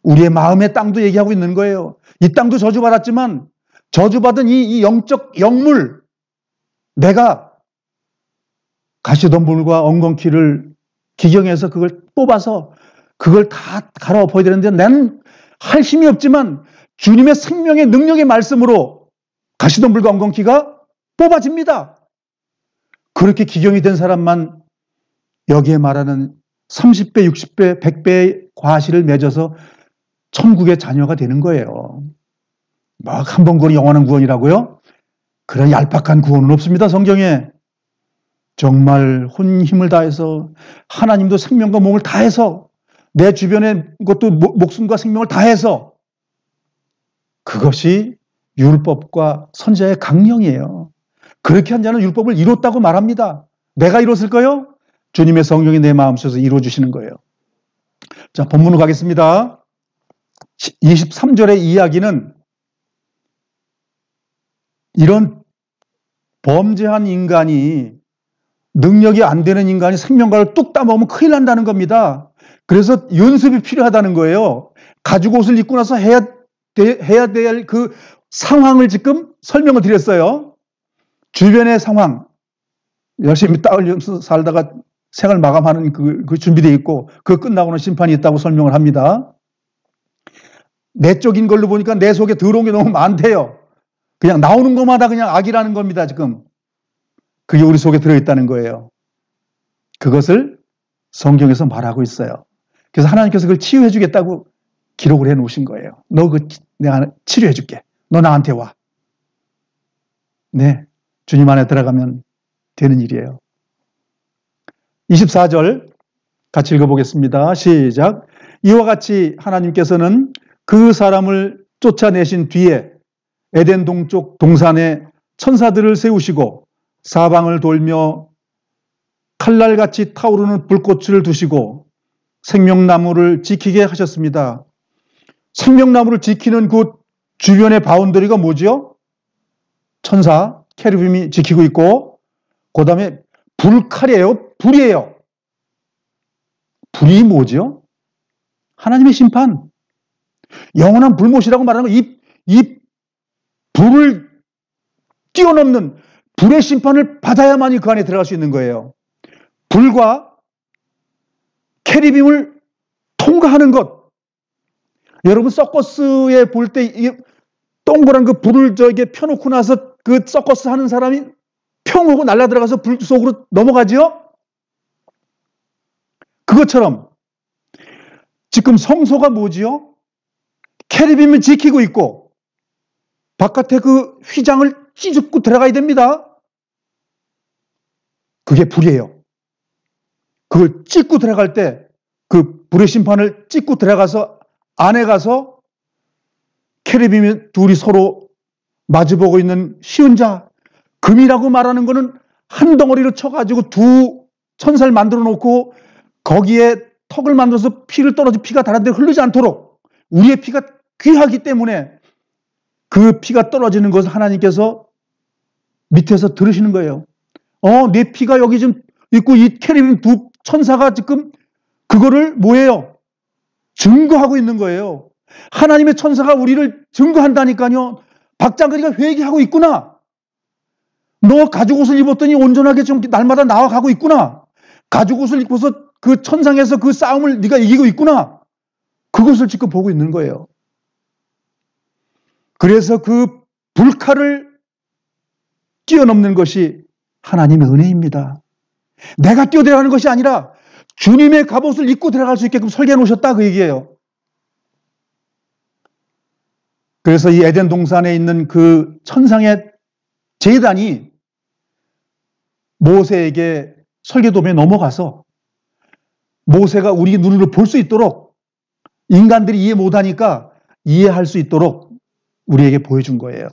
우리의 마음의 땅도 얘기하고 있는 거예요. 이 땅도 저주받았지만 저주받은 이 영적 영물, 내가 가시덤불과 엉겅퀴를 기경해서 그걸 뽑아서 그걸 다 갈아엎어야 되는데 나는 할 힘이 없지만 주님의 생명의 능력의 말씀으로 가시덤불과 엉겅퀴가 뽑아집니다. 그렇게 기경이 된 사람만 여기에 말하는 30배, 60배, 100배의 과실을 맺어서 천국의 자녀가 되는 거예요. 막 한 번 구원이 영원한 구원이라고요? 그런 얄팍한 구원은 없습니다, 성경에. 정말 혼 힘을 다해서 하나님도 생명과 몸을 다해서 내 주변의 것도 목숨과 생명을 다해서 그것이 율법과 선지자의 강령이에요. 그렇게 한 자는 율법을 이뤘다고 말합니다. 내가 이뤘을까요? 주님의 성령이 내 마음속에서 이루어주시는 거예요. 자, 본문으로 가겠습니다. 23절의 이야기는 이런 범죄한 인간이, 능력이 안 되는 인간이 생명과를 뚝 따먹으면 큰일 난다는 겁니다. 그래서 연습이 필요하다는 거예요. 가죽 옷을 입고 나서 해야 될 그 상황을 지금 설명을 드렸어요. 주변의 상황, 열심히 땀 흘리면서 살다가 생을 마감하는 그 준비되어 있고 그 끝나고는 심판이 있다고 설명을 합니다. 내적인 걸로 보니까 내 속에 더러운 게 너무 많대요. 그냥 나오는 것마다 그냥 악이라는 겁니다, 지금. 그게 우리 속에 들어있다는 거예요. 그것을 성경에서 말하고 있어요. 그래서 하나님께서 그걸 치유해 주겠다고 기록을 해 놓으신 거예요. 너 내가 치료해 줄게. 너 나한테 와. 네. 주님 안에 들어가면 되는 일이에요. 24절 같이 읽어보겠습니다. 시작. 이와 같이 하나님께서는 그 사람을 쫓아내신 뒤에 에덴 동쪽 동산에 천사들을 세우시고 사방을 돌며 칼날같이 타오르는 불꽃을 두시고 생명나무를 지키게 하셨습니다. 생명나무를 지키는 그 주변의 바운더리가 뭐죠? 천사, 케르빔이 지키고 있고, 그 다음에 불칼이에요. 불이에요. 불이 뭐죠? 하나님의 심판. 영원한 불못이라고 말하는 거, 이 불을 뛰어넘는 불의 심판을 받아야만이 그 안에 들어갈 수 있는 거예요. 불과 케르빔을 통과하는 것. 여러분 서커스에 볼 때 동그란 그 불을 저게 펴놓고 나서 그 서커스 하는 사람이 평 하고 날아들어가서 불 속으로 넘어가지요? 그것처럼 지금 성소가 뭐지요? 케르빔을 지키고 있고 바깥에 그 휘장을 찢고 들어가야 됩니다. 그게 불이에요. 그걸 찢고 들어갈 때 그 불의 심판을 찢고 들어가서 안에 가서 케르빔이 둘이 서로 마주보고 있는 시은자, 금이라고 말하는 것은 한 덩어리로 쳐가지고 두 천사를 만들어 놓고 거기에 턱을 만들어서 피를 떨어져 피가 다른 데 흐르지 않도록, 우리의 피가 귀하기 때문에 그 피가 떨어지는 것을 하나님께서 밑에서 들으시는 거예요. 내 피가 여기 좀 있고 이 케르빔 두 천사가 지금 그거를 뭐예요? 증거하고 있는 거예요. 하나님의 천사가 우리를 증거한다니까요. 박장거리가 회개하고 있구나. 너 가죽 옷을 입었더니 온전하게 좀 날마다 나아가고 있구나. 가죽 옷을 입고서 그 천상에서 그 싸움을 네가 이기고 있구나. 그것을 지금 보고 있는 거예요. 그래서 그 불칼을 뛰어넘는 것이 하나님의 은혜입니다. 내가 뛰어들어가는 것이 아니라 주님의 갑옷을 입고 들어갈 수 있게끔 설계해 놓으셨다 그 얘기예요. 그래서 이 에덴 동산에 있는 그 천상의 제단이 모세에게 설계도면에 넘어가서 모세가 우리 눈으로 볼 수 있도록, 인간들이 이해 못하니까 이해할 수 있도록 우리에게 보여준 거예요.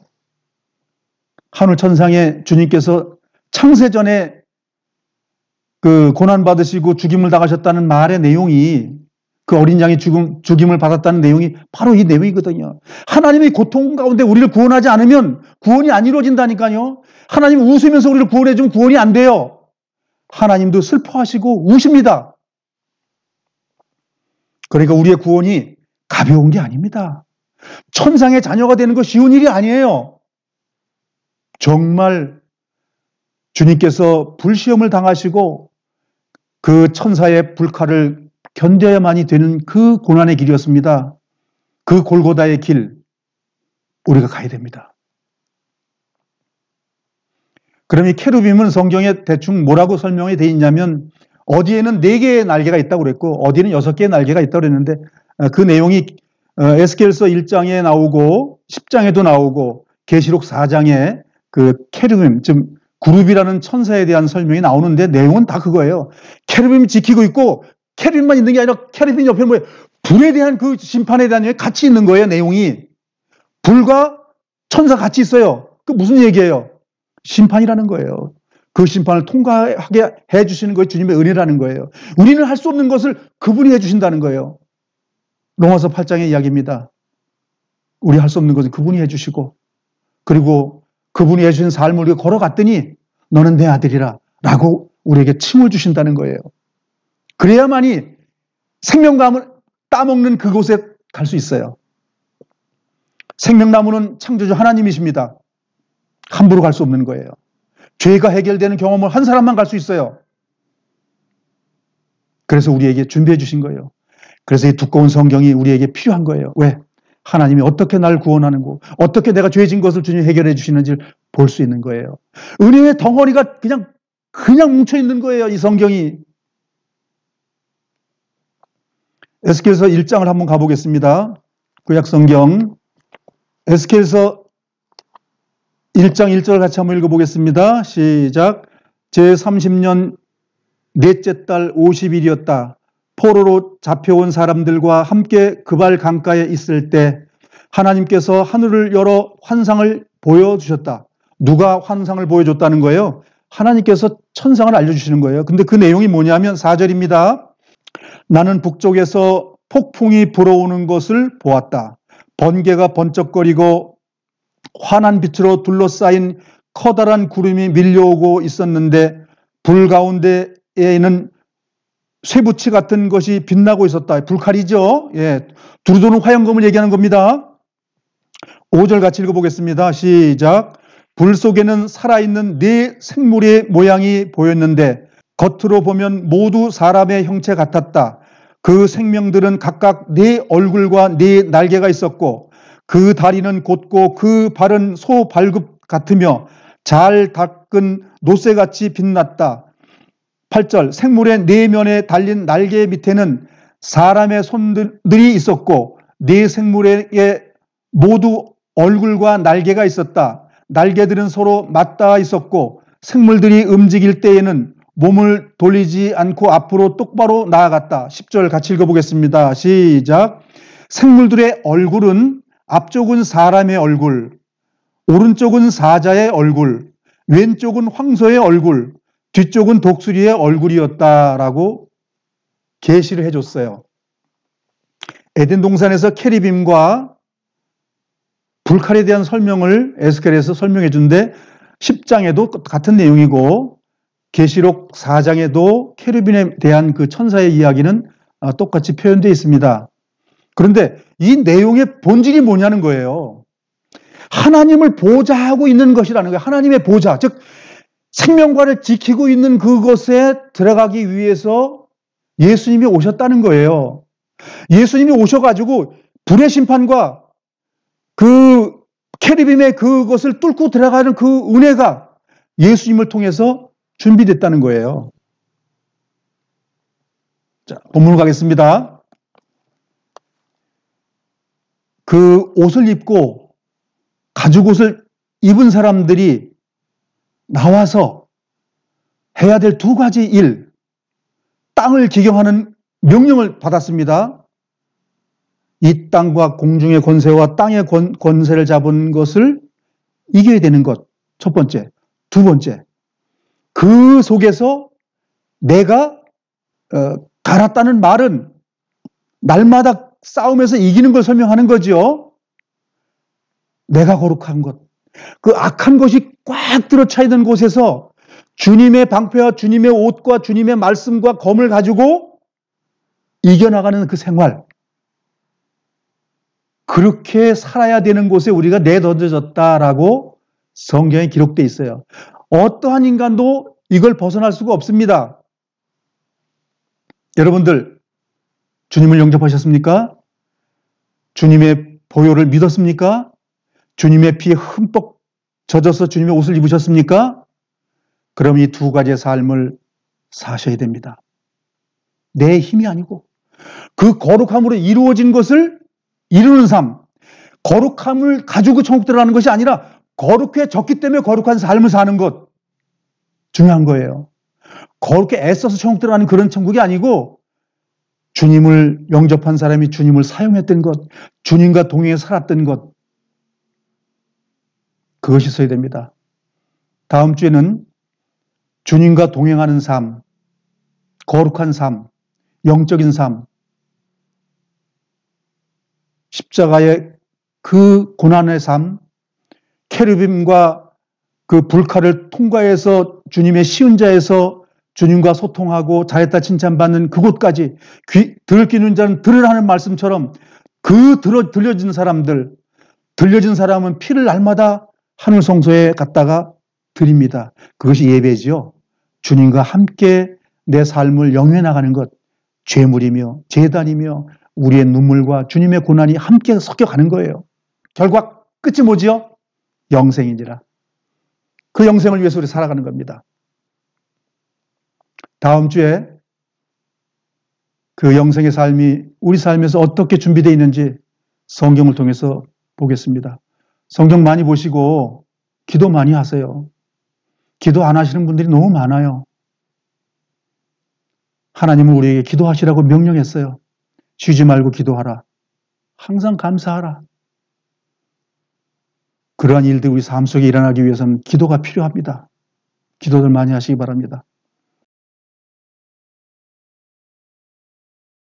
하늘 천상에 주님께서 창세전에 그 고난받으시고 죽임을 당하셨다는 말의 내용이, 그 어린 양이 죽임을 받았다는 내용이 바로 이 내용이거든요. 하나님의 고통 가운데 우리를 구원하지 않으면 구원이 안 이루어진다니까요. 하나님 웃으면서 우리를 구원해주면 구원이 안 돼요. 하나님도 슬퍼하시고 우십니다. 그러니까 우리의 구원이 가벼운 게 아닙니다. 천상의 자녀가 되는 거 쉬운 일이 아니에요. 정말 주님께서 불시험을 당하시고 그 천사의 불칼을 견뎌야만이 되는 그 고난의 길이었습니다. 그 골고다의 길, 우리가 가야 됩니다. 그럼 이 케루빔은 성경에 대충 뭐라고 설명이 되어 있냐면, 어디에는 4개의 날개가 있다고 그랬고 어디에는 6개의 날개가 있다고 그랬는데, 그 내용이 에스겔서 1장에 나오고 10장에도 나오고 계시록 4장에 그 케루빔, 즉 그룹이라는 천사에 대한 설명이 나오는데 내용은 다 그거예요. 케루빔이 지키고 있고, 케루빔만 있는 게 아니라 케루빔 옆에 뭐예요? 불에 대한 그 심판에 대한 내용이 같이 있는 거예요. 내용이 불과 천사 같이 있어요. 그 무슨 얘기예요? 심판이라는 거예요. 그 심판을 통과하게 해주시는 것이 주님의 은혜라는 거예요. 우리는 할 수 없는 것을 그분이 해주신다는 거예요. 로마서 8장의 이야기입니다. 우리 할 수 없는 것은 그분이 해주시고, 그리고 그분이 해주신 삶을 우리가 걸어갔더니 너는 내 아들이라 라고 우리에게 칭을 주신다는 거예요. 그래야만이 생명감을 따먹는 그곳에 갈 수 있어요. 생명나무는 창조주 하나님이십니다. 함부로 갈 수 없는 거예요. 죄가 해결되는 경험을 한 사람만 갈 수 있어요. 그래서 우리에게 준비해 주신 거예요. 그래서 이 두꺼운 성경이 우리에게 필요한 거예요. 왜? 하나님이 어떻게 날 구원하는고, 어떻게 내가 죄진 것을 주님이 해결해 주시는지를 볼 수 있는 거예요. 은혜의 덩어리가 그냥 뭉쳐 있는 거예요. 이 성경이. 에스겔서 1장을 한번 가보겠습니다. 구약 성경 에스겔서 1장 1절 같이 한번 읽어보겠습니다. 시작. 제30년 넷째 달 50일이었다. 포로로 잡혀온 사람들과 함께 그발 강가에 있을 때 하나님께서 하늘을 열어 환상을 보여주셨다. 누가 환상을 보여줬다는 거예요? 하나님께서 천상을 알려주시는 거예요. 근데 그 내용이 뭐냐면 4절입니다. 나는 북쪽에서 폭풍이 불어오는 것을 보았다. 번개가 번쩍거리고 환한 빛으로 둘러싸인 커다란 구름이 밀려오고 있었는데 불 가운데에는 쇠붙이 같은 것이 빛나고 있었다. 불칼이죠. 예, 두루도는 화염검을 얘기하는 겁니다. 5절 같이 읽어보겠습니다. 시작. 불 속에는 살아있는 4 생물의 모양이 보였는데 겉으로 보면 모두 사람의 형체 같았다. 그 생명들은 각각 4 얼굴과 4 날개가 있었고 그 다리는 곧고 그 발은 소 발굽 같으며 잘 닦은 노쇠같이 빛났다. 8절 생물의 네 면에 달린 날개 밑에는 사람의 손들이 있었고 네 생물에게 모두 얼굴과 날개가 있었다. 날개들은 서로 맞닿아 있었고 생물들이 움직일 때에는 몸을 돌리지 않고 앞으로 똑바로 나아갔다. 10절 같이 읽어보겠습니다. 시작. 생물들의 얼굴은 앞쪽은 사람의 얼굴, 오른쪽은 사자의 얼굴, 왼쪽은 황소의 얼굴, 뒤쪽은 독수리의 얼굴이었다라고 계시를 해줬어요. 에덴 동산에서 케르빔과 불칼에 대한 설명을 에스겔에서 설명해 준데 10장에도 같은 내용이고 계시록 4장에도 케르빔에 대한 그 천사의 이야기는 똑같이 표현되어 있습니다. 그런데 이 내용의 본질이 뭐냐는 거예요. 하나님을 보좌하고 있는 것이라는 거예요. 하나님의 보좌, 즉 생명관을 지키고 있는 그것에 들어가기 위해서 예수님이 오셨다는 거예요. 예수님이 오셔가지고 불의 심판과 그 케르빔의 그것을 뚫고 들어가는 그 은혜가 예수님을 통해서 준비됐다는 거예요. 자, 본문으로 가겠습니다. 그 옷을 입고 가죽 옷을 입은 사람들이 나와서 해야 될 두 가지 일, 땅을 기경하는 명령을 받았습니다. 이 땅과 공중의 권세와 땅의 권세를 잡은 것을 이겨야 되는 것, 첫 번째. 두 번째, 그 속에서 내가 갈았다는 말은 날마다 싸움에서 이기는 걸 설명하는 거죠. 내가 거룩한 것, 그 악한 것이 꽉 들어차 있는 곳에서 주님의 방패와 주님의 옷과 주님의 말씀과 검을 가지고 이겨나가는 그 생활, 그렇게 살아야 되는 곳에 우리가 내던져졌다라고 성경에 기록되어 있어요. 어떠한 인간도 이걸 벗어날 수가 없습니다. 여러분들 주님을 영접하셨습니까? 주님의 보혈을 믿었습니까? 주님의 피에 흠뻑 젖어서 주님의 옷을 입으셨습니까? 그럼 이 두 가지의 삶을 사셔야 됩니다. 내 힘이 아니고 그 거룩함으로 이루어진 것을 이루는 삶, 거룩함을 가지고 천국 들어가는 것이 아니라 거룩해졌기 때문에 거룩한 삶을 사는 것, 중요한 거예요. 거룩해 애써서 천국 들어가는 그런 천국이 아니고 주님을 영접한 사람이 주님을 사용했던 것, 주님과 동행해 살았던 것, 그것이 있어야 됩니다. 다음 주에는 주님과 동행하는 삶, 거룩한 삶, 영적인 삶, 십자가의 그 고난의 삶, 케르빔과 그 불칼을 통과해서 주님의 시은자에서 주님과 소통하고 잘했다 칭찬받는 그곳까지 들기는 자는 들으라는 말씀처럼 그 들려진 사람들, 들려진 사람은 피를 날마다 하늘 성소에 갔다가 드립니다. 그것이 예배지요. 주님과 함께 내 삶을 영위해 나가는 것, 죄물이며 제단이며 우리의 눈물과 주님의 고난이 함께 섞여가는 거예요. 결과 끝이 뭐지요? 영생이니라. 그 영생을 위해서 우리 살아가는 겁니다. 다음 주에 그 영생의 삶이 우리 삶에서 어떻게 준비되어 있는지 성경을 통해서 보겠습니다. 성경 많이 보시고 기도 많이 하세요. 기도 안 하시는 분들이 너무 많아요. 하나님은 우리에게 기도하시라고 명령했어요. 쉬지 말고 기도하라. 항상 감사하라. 그러한 일들이 우리 삶 속에 일어나기 위해서는 기도가 필요합니다. 기도들 많이 하시기 바랍니다.